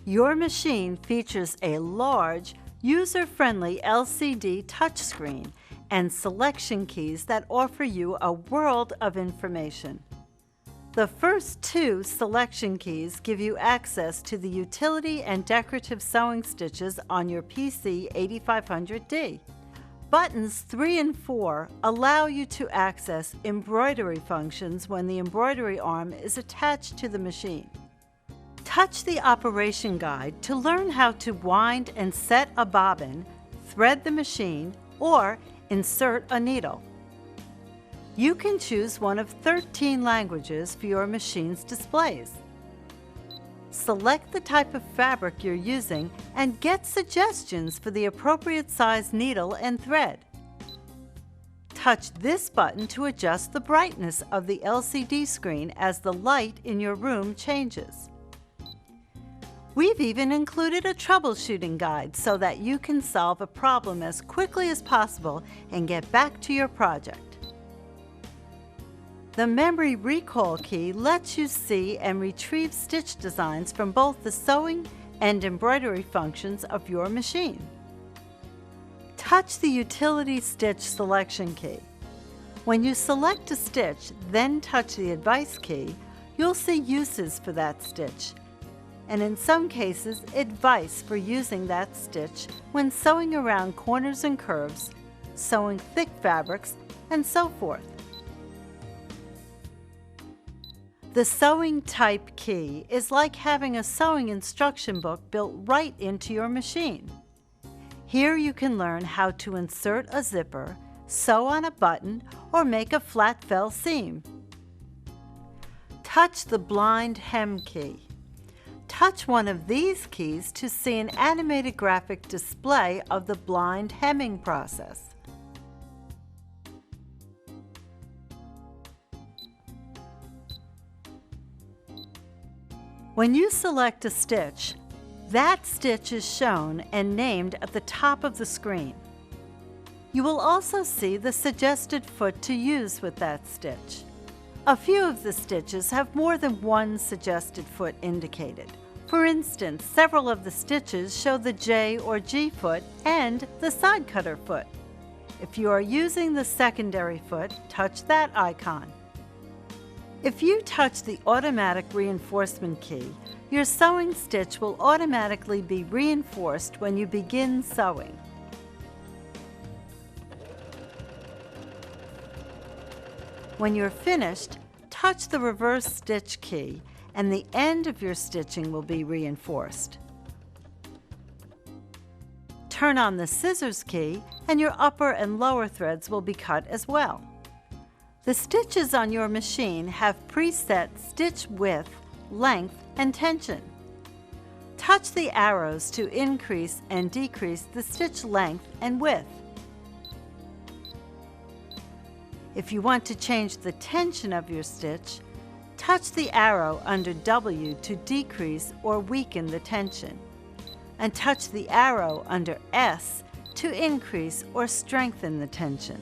Your machine features a large, user-friendly LCD touchscreen and selection keys that offer you a world of information. The first two selection keys give you access to the utility and decorative sewing stitches on your PC8500D. Buttons 3 and 4 allow you to access embroidery functions when the embroidery arm is attached to the machine. Touch the operation guide to learn how to wind and set a bobbin, thread the machine, or insert a needle. You can choose one of 13 languages for your machine's displays. Select the type of fabric you're using and get suggestions for the appropriate size needle and thread. Touch this button to adjust the brightness of the LCD screen as the light in your room changes. We've even included a troubleshooting guide so that you can solve a problem as quickly as possible and get back to your project. The memory recall key lets you see and retrieve stitch designs from both the sewing and embroidery functions of your machine. Touch the utility stitch selection key. When you select a stitch, then touch the advice key, you'll see uses for that stitch, and in some cases, advice for using that stitch when sewing around corners and curves, sewing thick fabrics, and so forth. The sewing type key is like having a sewing instruction book built right into your machine. Here you can learn how to insert a zipper, sew on a button, or make a flat fell seam. Touch the blind hem key. Touch one of these keys to see an animated graphic display of the blind hemming process. When you select a stitch, that stitch is shown and named at the top of the screen. You will also see the suggested foot to use with that stitch. A few of the stitches have more than one suggested foot indicated. For instance, several of the stitches show the J or G foot and the side cutter foot. If you are using the secondary foot, touch that icon. If you touch the automatic reinforcement key, your sewing stitch will automatically be reinforced when you begin sewing. When you're finished, touch the reverse stitch key and the end of your stitching will be reinforced. Turn on the scissors key and your upper and lower threads will be cut as well. The stitches on your machine have preset stitch width, length, and tension. Touch the arrows to increase and decrease the stitch length and width. If you want to change the tension of your stitch, touch the arrow under W to decrease or weaken the tension, and touch the arrow under S to increase or strengthen the tension.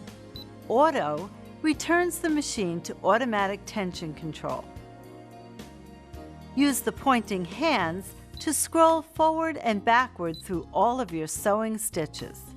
Auto returns the machine to automatic tension control. Use the pointing hands to scroll forward and backward through all of your sewing stitches.